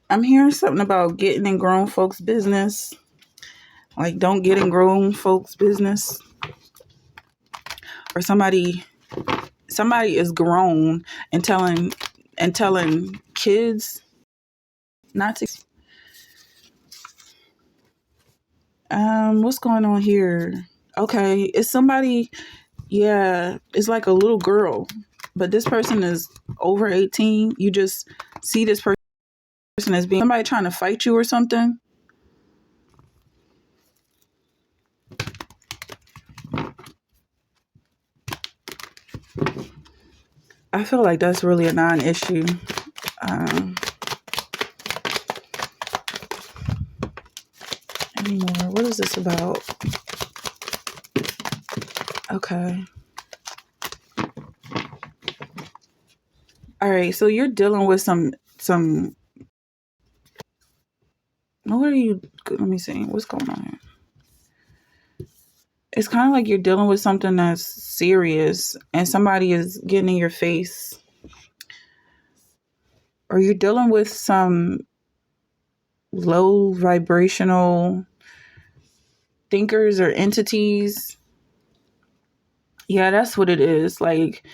I'm hearing something about getting in grown folks' business. Like, don't get in grown folks' business. Or somebody is grown and telling kids not to. What's going on here? Okay, it's somebody. Yeah, it's like a little girl, but this person is over 18. You just see this person as being somebody trying to fight you or something. I feel like that's really a non-issue. Um, anymore. What is this about? Okay. All right. So you're dealing with some. What are you? Let me see. What's going on here? It's kind of like you're dealing with something that's serious, and somebody is getting in your face, or you're dealing with some low vibrational thinkers or entities. Yeah, that's what it is. Like,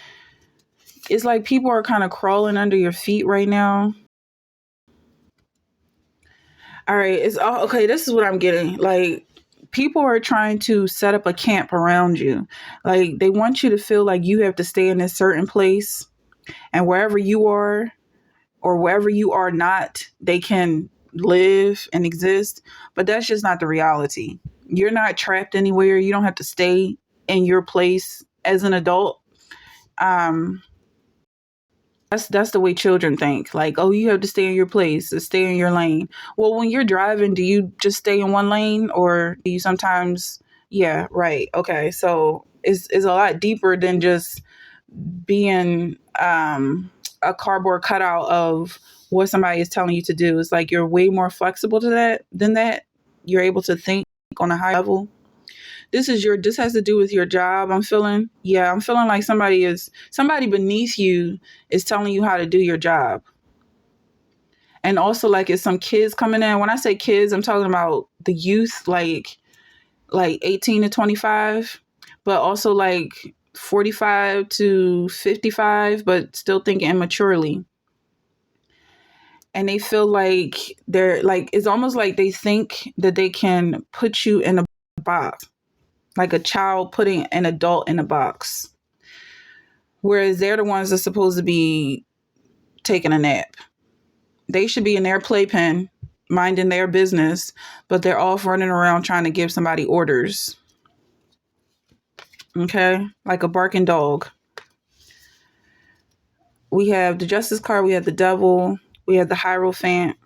it's like people are kind of crawling under your feet right now. All right, it's all okay. This is what I'm getting. Like, people are trying to set up a camp around you. Like, they want you to feel like you have to stay in this certain place, and wherever you are or wherever you are not, they can live and exist. But that's just not the reality. You're not trapped anywhere. You don't have to stay in your place as an adult. Um, that's the way children think. Like, oh, you have to stay in your place, to stay in your lane. Well, when you're driving, do you just stay in one lane, or do you sometimes? Yeah, right. Okay, so it's a lot deeper than just being a cardboard cutout of what somebody is telling you to do. It's like you're way more flexible to that than that. You're able to think on a high level. This has to do with your job. I'm feeling like somebody beneath you is telling you how to do your job. And also, like, it's some kids coming in. When I say kids, I'm talking about the youth, like 18 to 25, but also like 45 to 55, but still thinking immaturely. And they feel like they're like, it's almost like they think that they can put you in a box, like a child putting an adult in a box. Whereas they're the ones that's supposed to be taking a nap. They should be in their playpen, minding their business, but they're off running around trying to give somebody orders. Okay? Like a barking dog. We have the Justice card, we have the Devil, we have the Hierophant.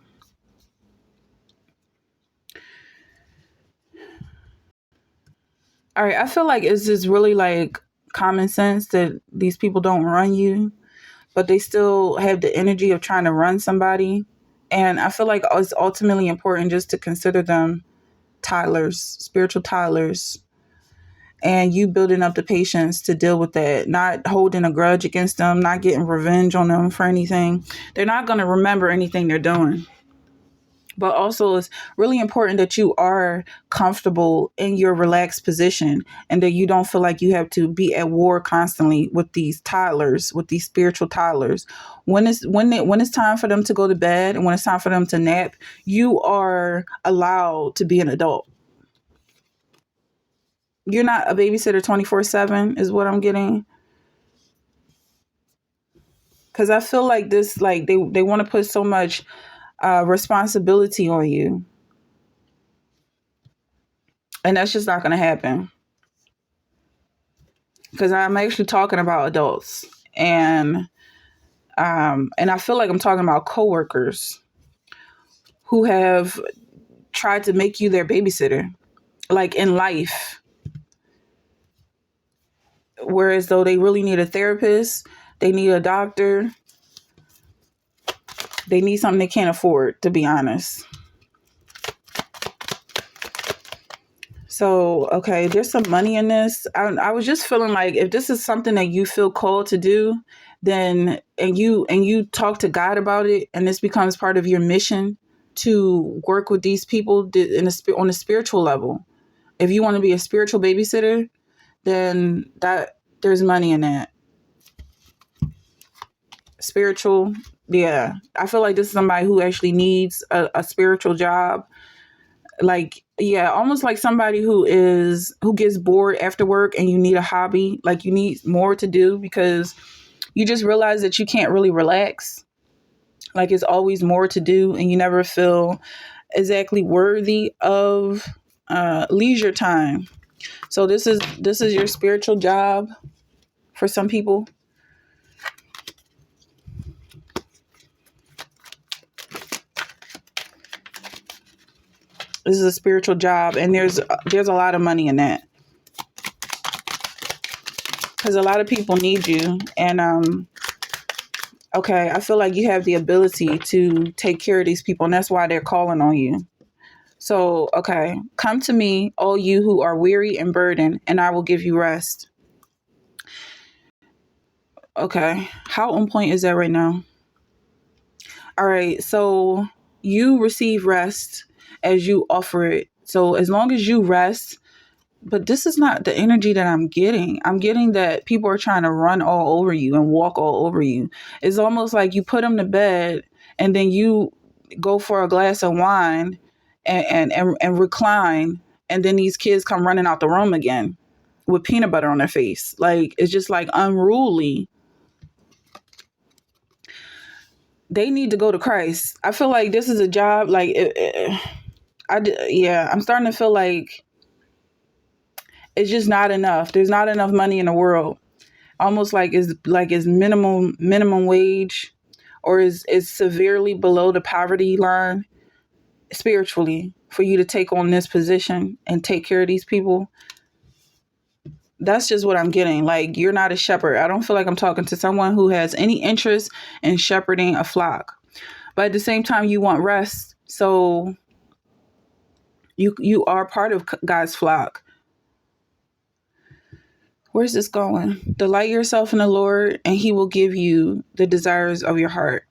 All right, I feel like it's just really like common sense that these people don't run you, but they still have the energy of trying to run somebody. And I feel like it's ultimately important just to consider them toddlers, spiritual toddlers, and you building up the patience to deal with that, not holding a grudge against them, not getting revenge on them for anything. They're not going to remember anything they're doing. But also, it's really important that you are comfortable in your relaxed position and that you don't feel like you have to be at war constantly with these toddlers, with these spiritual toddlers. When it's time for them to go to bed and when it's time for them to nap, you are allowed to be an adult. You're not a babysitter 24/7 is what I'm getting. Because I feel like this, like they want to put so much responsibility on you. And that's just not going to happen. Because I'm actually talking about adults, and I feel like I'm talking about coworkers who have tried to make you their babysitter, like in life, whereas though they really need a therapist, they need a doctor, they need something they can't afford, to be honest. So, okay, there's some money in this. I was just feeling like if this is something that you feel called to do, then and you talk to God about it, and this becomes part of your mission to work with these people on a spiritual level. If you want to be a spiritual babysitter, then that there's money in that. Spiritual, yeah. I feel like this is somebody who actually needs a spiritual job. Like, yeah, almost like somebody who gets bored after work and you need a hobby, like you need more to do because you just realize that you can't really relax. Like it's always more to do and you never feel exactly worthy of leisure time. So this is your spiritual job for some people. This is a spiritual job, and there's a lot of money in that because a lot of people need you. And okay, I feel like you have the ability to take care of these people, and that's why they're calling on you. So, okay, come to me, all you who are weary and burdened, and I will give you rest. Okay, how on point is that right now? All right, so you receive rest as you offer it. So as long as you rest, but this is not the energy that I'm getting. I'm getting that people are trying to run all over you and walk all over you. It's almost like you put them to bed and then you go for a glass of wine and recline, and then these kids come running out the room again with peanut butter on their face. Like it's just like unruly. They need to go to Christ. I feel like this is a job. Like yeah, I'm starting to feel like it's just not enough. There's not enough money in the world. Almost like it's minimum wage, or is severely below the poverty line spiritually for you to take on this position and take care of these people. That's just what I'm getting. Like you're not a shepherd. I don't feel like I'm talking to someone who has any interest in shepherding a flock. But at the same time, you want rest. So you are part of God's flock. Where's this going? Delight yourself in the Lord, and He will give you the desires of your heart.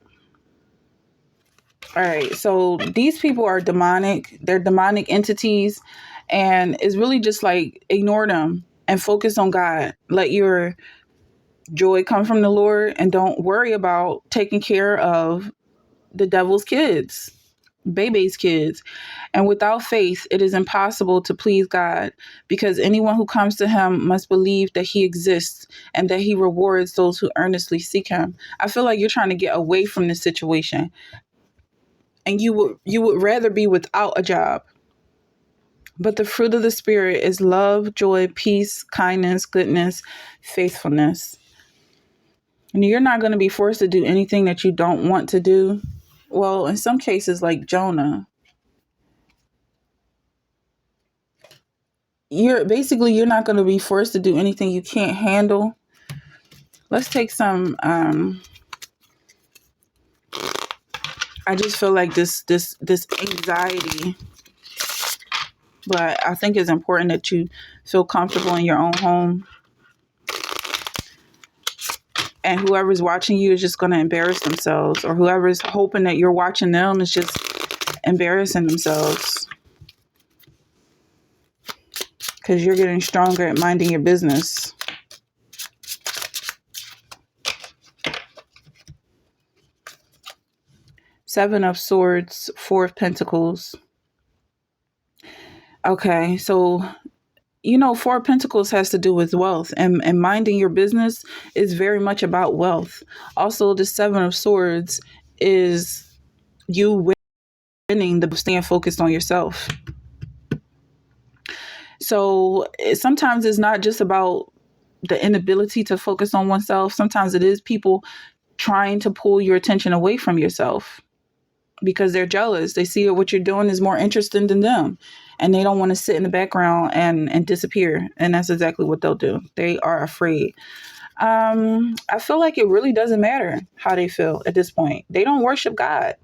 All right. So these people are demonic. They're demonic entities. And it's really just like ignore them and focus on God. Let your joy come from the Lord and don't worry about taking care of the devil's kids, baby's kids. And without faith, it is impossible to please God, because anyone who comes to Him must believe that He exists and that He rewards those who earnestly seek Him. I feel like you're trying to get away from this situation, and you would rather be without a job. But the fruit of the Spirit is love, joy, peace, kindness, goodness, faithfulness. And you're not going to be forced to do anything that you don't want to do. Well, in some cases, like Jonah, you're not going to be forced to do anything you can't handle. Let's take some. I just feel like this anxiety. But I think it's important that you feel comfortable in your own home. And whoever's watching you is just going to embarrass themselves, or whoever's hoping that you're watching them is just embarrassing themselves, because you're getting stronger at minding your business. Seven of Swords, Four of Pentacles. Okay, so Four of Pentacles has to do with wealth, and minding your business is very much about wealth. Also, the Seven of Swords is you winning the staying focused on yourself. So sometimes it's not just about the inability to focus on oneself. Sometimes it is people trying to pull your attention away from yourself because they're jealous. They see what you're doing is more interesting than them, and they don't want to sit in the background and disappear. And that's exactly what they'll do. They are afraid. I feel like it really doesn't matter how they feel at this point. They don't worship God.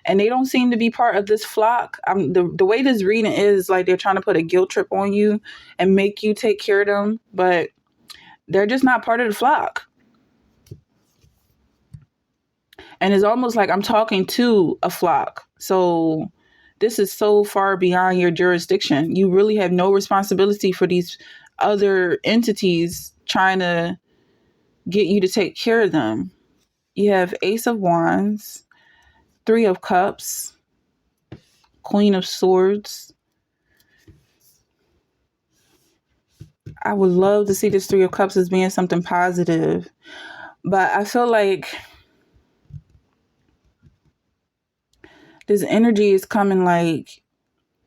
and they don't seem to be part of this flock. The way this reading is like they're trying to put a guilt trip on you and make you take care of them, but they're just not part of the flock. And it's almost like I'm talking to a flock. So this is so far beyond your jurisdiction. You really have no responsibility for these other entities trying to get you to take care of them. You have Ace of Wands, Three of Cups, Queen of Swords. I would love to see this Three of Cups as being something positive, but I feel like this energy is coming like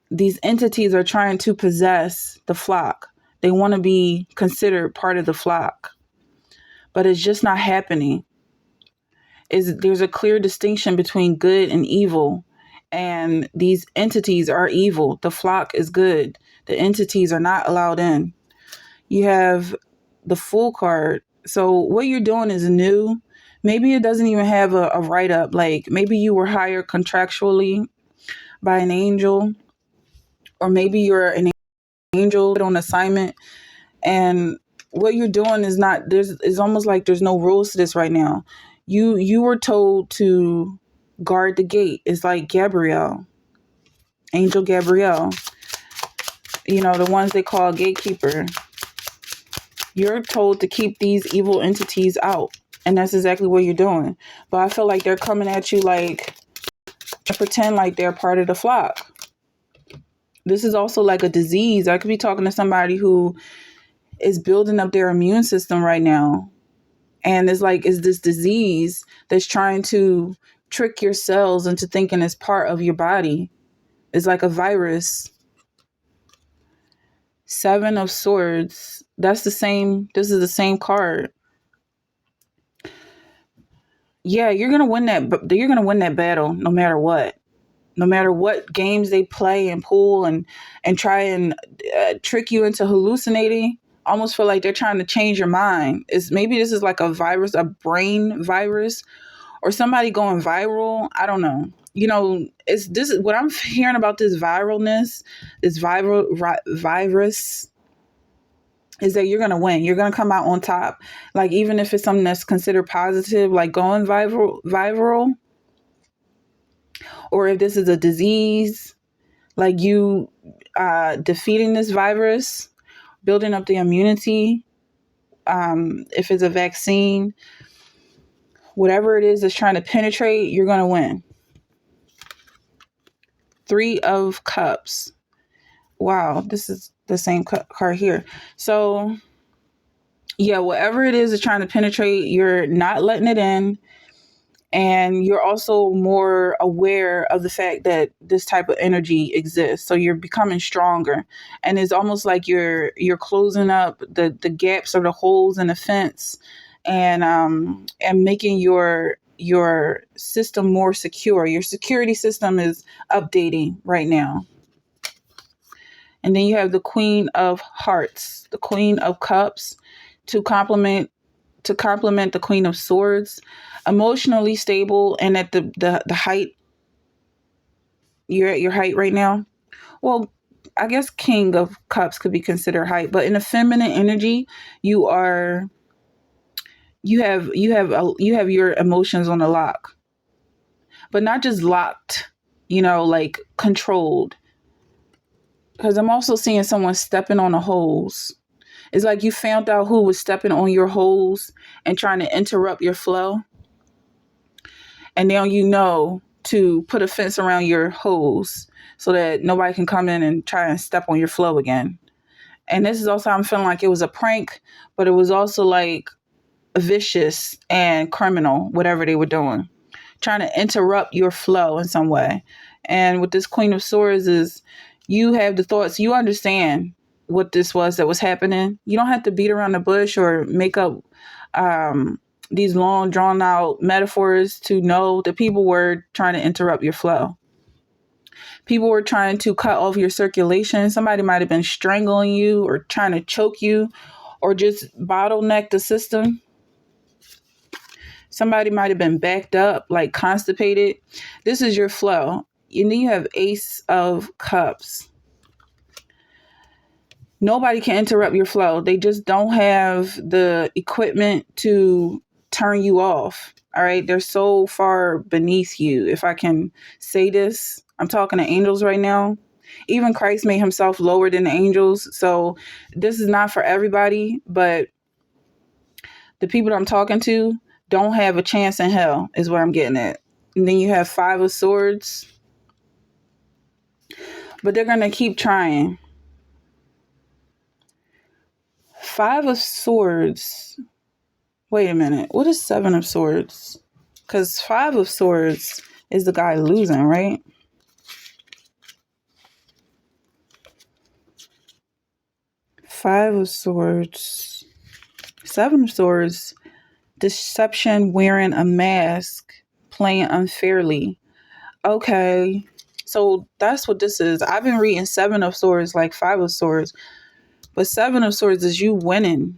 these entities are trying to possess the flock. They want to be considered part of the flock, but it's just not happening. There's a clear distinction between good and evil, and these entities are evil. The flock is good. The entities are not allowed in. You have the Fool card. So what you're doing is new. Maybe it doesn't even have a write-up. Like maybe you were hired contractually by an angel, or maybe you're an angel on assignment, and what you're doing is not, it's almost like there's no rules to this right now. You were told to guard the gate. It's like Gabrielle, Angel Gabrielle, the ones they call gatekeeper. You're told to keep these evil entities out, and that's exactly what you're doing. But I feel like they're coming at you like to pretend like they're part of the flock. This is also like a disease. I could be talking to somebody who is building up their immune system right now. And it's like, is this disease that's trying to trick your cells into thinking it's part of your body. It's like a virus. Seven of Swords. This is the same card. Yeah, you're going to win that battle no matter what. No matter what games they play and pull and try and trick you into hallucinating. Almost feel like they're trying to change your mind. Maybe this is like a virus, a brain virus, or somebody going viral. I don't know. This is what I'm hearing about this viralness, this virus, is that you're gonna win. You're gonna come out on top. Like even if it's something that's considered positive, like going viral, or if this is a disease, like you defeating this virus, building up the immunity. If it's a vaccine, whatever it is that's trying to penetrate, you're going to win. Three of Cups. Wow, this is the same card here. So, yeah, whatever it is that's trying to penetrate, you're not letting it in. And you're also more aware of the fact that this type of energy exists. So you're becoming stronger. And it's almost like you're closing up the gaps or the holes in the fence and making your system more secure. Your security system is updating right now. And then you have the Queen of Hearts, the Queen of Cups to complement the Queen of Swords. Emotionally stable and at the height. You're at your height right now. Well, I guess King of Cups could be considered height, but in a feminine energy, you have your emotions on the lock, but not just locked, like controlled. Because I'm also seeing someone stepping on the holes. It's like you found out who was stepping on your holes and trying to interrupt your flow. And now to put a fence around your hose so that nobody can come in and try and step on your flow again. And this is also, I'm feeling like it was a prank, but it was also like vicious and criminal, whatever they were doing, trying to interrupt your flow in some way. And with this Queen of Swords is you have the thoughts, you understand what this was that was happening. You don't have to beat around the bush or make up these long drawn out metaphors to know that people were trying to interrupt your flow. People were trying to cut off your circulation. Somebody might have been strangling you or trying to choke you or just bottleneck the system. Somebody might have been backed up, like constipated. This is your flow. And then you have Ace of Cups. Nobody can interrupt your flow. They just don't have the equipment to turn you off. All right. They're so far beneath you. If I can say this, I'm talking to angels right now. Even Christ made himself lower than the angels. So this is not for everybody, but the people that I'm talking to don't have a chance in hell, is what I'm getting at. And then you have Five of Swords. But they're going to keep trying. Five of Swords. Wait a minute. What is Seven of Swords? Because Five of Swords is the guy losing, right? Five of Swords. Seven of Swords. Deception, wearing a mask, playing unfairly. Okay. So that's what this is. I've been reading Seven of Swords like Five of Swords. But Seven of Swords is you winning.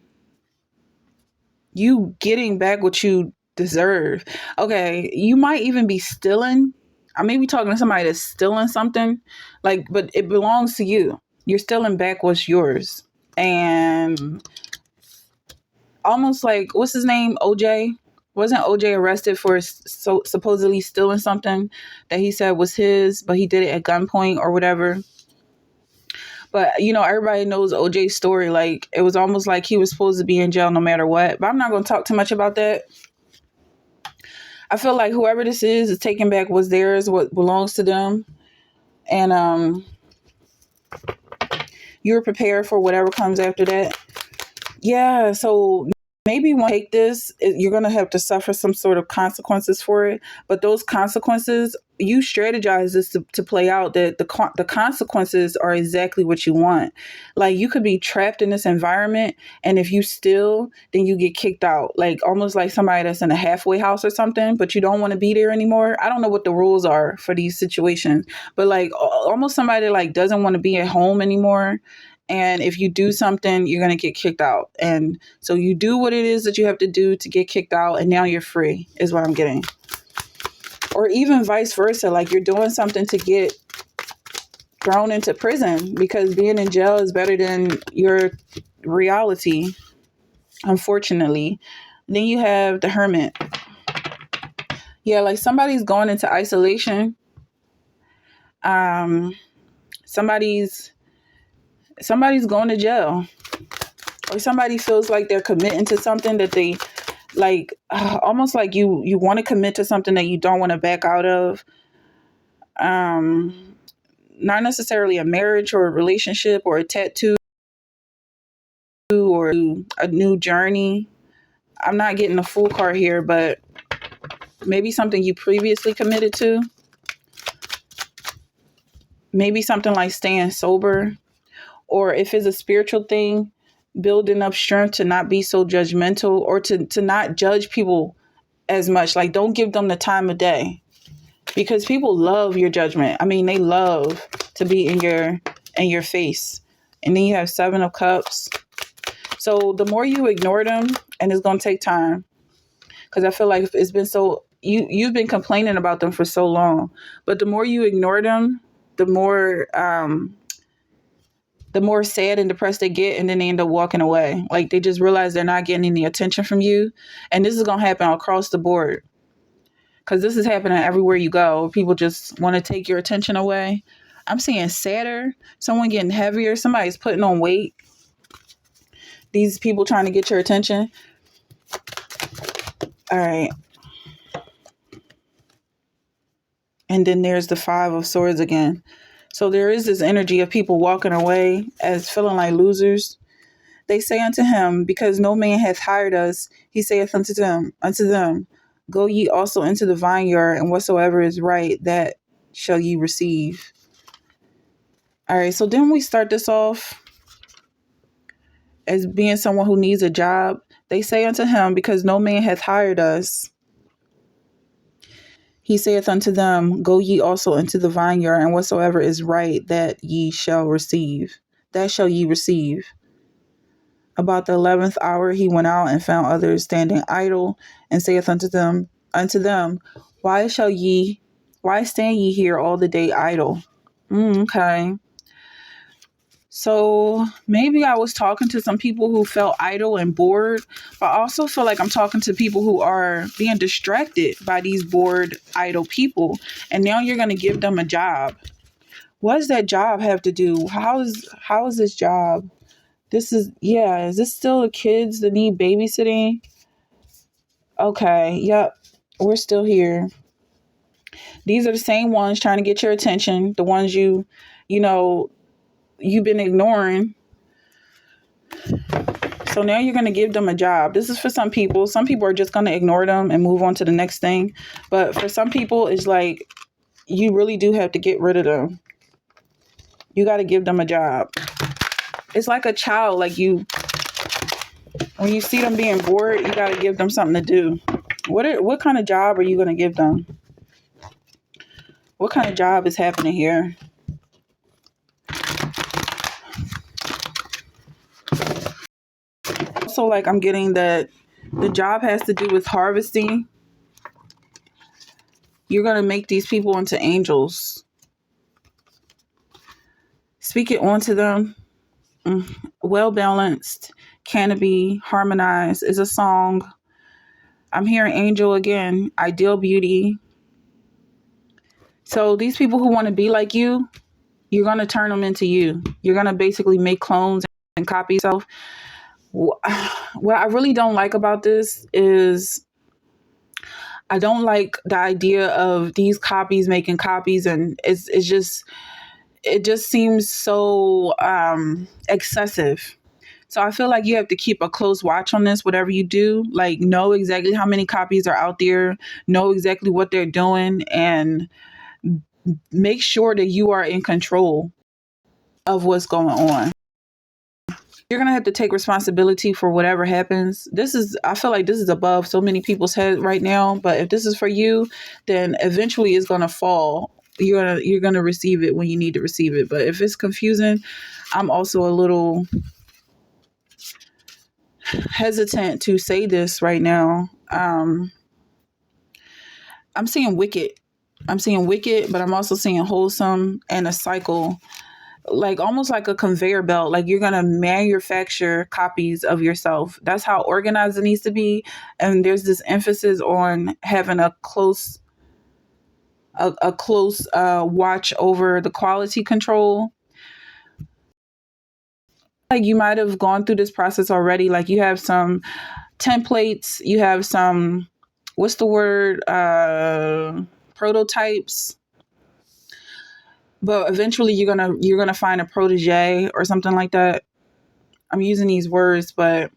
You getting back what you deserve. Okay, you might even be stealing. I may be talking to somebody that's stealing something, like, but it belongs to you. You're stealing back what's yours. And almost like, what's his name? OJ? Wasn't OJ arrested for supposedly stealing something that he said was his, but he did it at gunpoint or whatever? But, everybody knows OJ's story. Like, it was almost like he was supposed to be in jail no matter what. But I'm not going to talk too much about that. I feel like whoever this is taking back what's theirs, what belongs to them. And you're prepared for whatever comes after that. Yeah, so maybe when you take this, you're going to have to suffer some sort of consequences for it. But those consequences, you strategize this to play out that the consequences are exactly what you want. Like, you could be trapped in this environment, and if you steal, then you get kicked out. Like, almost like somebody that's in a halfway house or something, but you don't want to be there anymore. I don't know what the rules are for these situations, but like almost somebody like doesn't want to be at home anymore. And if you do something, you're going to get kicked out. And so you do what it is that you have to do to get kicked out. And now you're free is what I'm getting. Or even vice versa. Like, you're doing something to get thrown into prison because being in jail is better than your reality, unfortunately. Then you have the Hermit. Yeah, like somebody's going into isolation. Somebody's going to jail, or somebody feels like they're committing to something that they like, almost like you want to commit to something that you don't want to back out of. Not necessarily a marriage or a relationship or a tattoo or a new journey. I'm not getting a full card here, but maybe something you previously committed to. Maybe something like staying sober. Or if it's a spiritual thing, building up strength to not be so judgmental, or to not judge people as much. Like, don't give them the time of day, because people love your judgment. I mean, they love to be in your face. And then you have Seven of Cups. So the more you ignore them, and it's going to take time, because I feel like it's been so, you've been complaining about them for so long, but the more you ignore them, the more sad and depressed they get, and then they end up walking away. Like, they just realize they're not getting any attention from you. And this is going to happen across the board, because this is happening everywhere you go. People just want to take your attention away. I'm seeing sadder, someone getting heavier, somebody's putting on weight. These people trying to get your attention. All right. And then there's the Five of Swords again. So there is this energy of people walking away as feeling like losers. They say unto him, because no man hath hired us, he saith unto them, go ye also into the vineyard, and whatsoever is right, that shall ye receive. All right, so then we start this off as being someone who needs a job. They say unto him, because no man hath hired us, he saith unto them, go ye also into the vineyard, and whatsoever is right, that ye shall receive. That shall ye receive. About the 11th hour he went out and found others standing idle, and saith unto them, why stand ye here all the day idle? Okay. So maybe I was talking to some people who felt idle and bored, but I also feel like I'm talking to people who are being distracted by these bored, idle people. And now you're going to give them a job. What does that job have to do? How is this job? Is this still the kids that need babysitting? Okay, yep. We're still here. These are the same ones trying to get your attention, the ones you know, you've been ignoring. So now you're going to give them a job. This is for some people. Some people are just going to ignore them and move on to the next thing. But for some people, it's like you really do have to get rid of them. You got to give them a job. It's like a child. When you see them being bored, you got to give them something to do. What kind of job are you going to give them? What kind of job is happening here? Also, like, I'm getting that the job has to do with harvesting. You're going to make these people into angels. Speak it onto them. Well balanced, canopy, harmonized is a song. I'm hearing angel again, ideal beauty. So these people who want to be like you, you're going to turn them into you. You're going to basically make clones and copy yourself. What I really don't like about this is I don't like the idea of these copies making copies, and it just seems so excessive. So I feel like you have to keep a close watch on this, whatever you do. Like, know exactly how many copies are out there, know exactly what they're doing, and make sure that you are in control of what's going on. You're going to have to take responsibility for whatever happens. I feel like this is above so many people's heads right now, but if this is for you, then eventually it's going to fall. You're going to receive it when you need to receive it. But if it's confusing, I'm also a little hesitant to say this right now. I'm seeing wicked. But I'm also seeing wholesome and a cycle, like almost like a conveyor belt. Like, you're going to manufacture copies of yourself. That's how organized it needs to be. And there's this emphasis on having a close watch over the quality control. Like, you might have gone through this process already. Like, you have some templates, you have some, what's the word? Prototypes. But eventually you're gonna find a protege or something like that. I'm using these words, but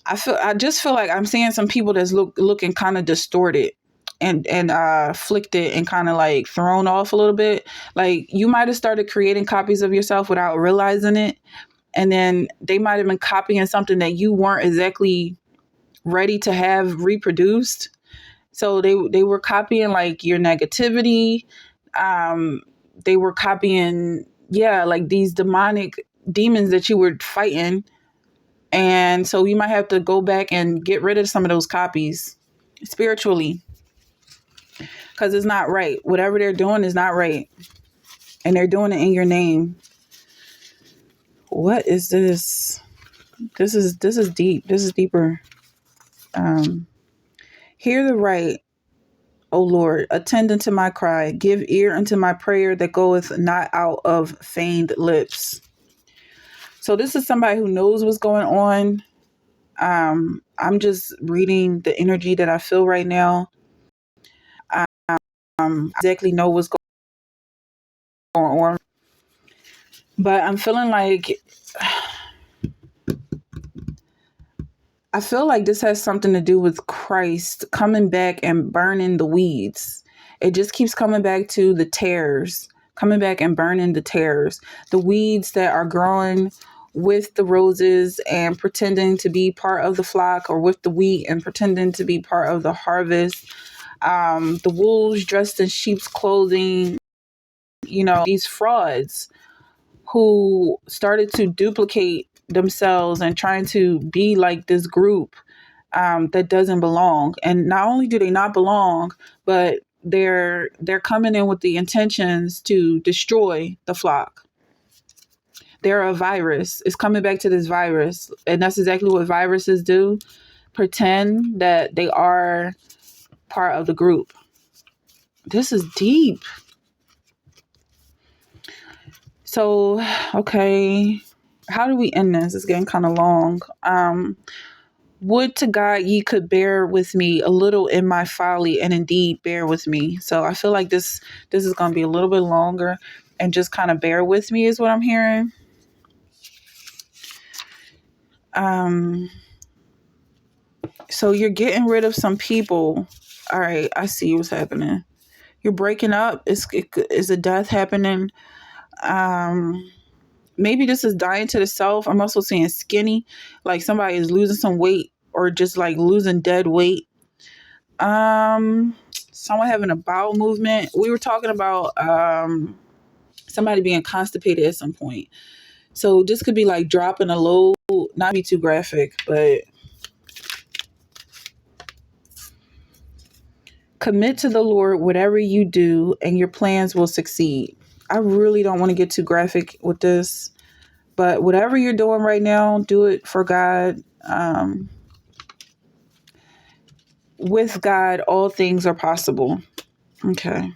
I just feel like I'm seeing some people that's looking kind of distorted and afflicted and kind of like thrown off a little bit. Like, you might have started creating copies of yourself without realizing it, and then they might have been copying something that you weren't exactly ready to have reproduced. So they were copying like your negativity. They were copying, like these demons that you were fighting. And so you might have to go back and get rid of some of those copies spiritually, because it's not right. Whatever they're doing is not right. And they're doing it in your name. What is this? This is deep. This is deeper. Hear the right, O Lord, attend unto my cry. Give ear unto my prayer that goeth not out of feigned lips. So this is somebody who knows what's going on. I'm just reading the energy that I feel right now. Exactly know what's going on. But I'm feeling like this has something to do with Christ coming back and burning the weeds. It just keeps coming back to the tares, coming back and burning the tares, the weeds that are growing with the roses and pretending to be part of the flock, or with the wheat and pretending to be part of the harvest. The wolves dressed in sheep's clothing, these frauds who started to duplicate themselves and trying to be like this group that doesn't belong. And not only do they not belong, but they're coming in with the intentions to destroy the flock. They're a virus. It's coming back to this virus, and that's exactly what viruses do. Pretend that they are part of the group. This is deep. So, okay, how do we end this? It's getting kind of long. Would to God ye could bear with me a little in my folly, and indeed bear with me. So I feel like this is going to be a little bit longer, and just kind of bear with me is what I'm hearing. So you're getting rid of some people. All right, I see what's happening. You're breaking up. Is a death happening? Maybe this is dying to the self. I'm also seeing skinny, like somebody is losing some weight or just like losing dead weight. Someone having a bowel movement. We were talking about somebody being constipated at some point. So this could be like dropping a load, not be too graphic, but commit to the Lord whatever you do and your plans will succeed. I really don't want to get too graphic with this, but whatever you're doing right now, do it for God. With God, all things are possible. Okay.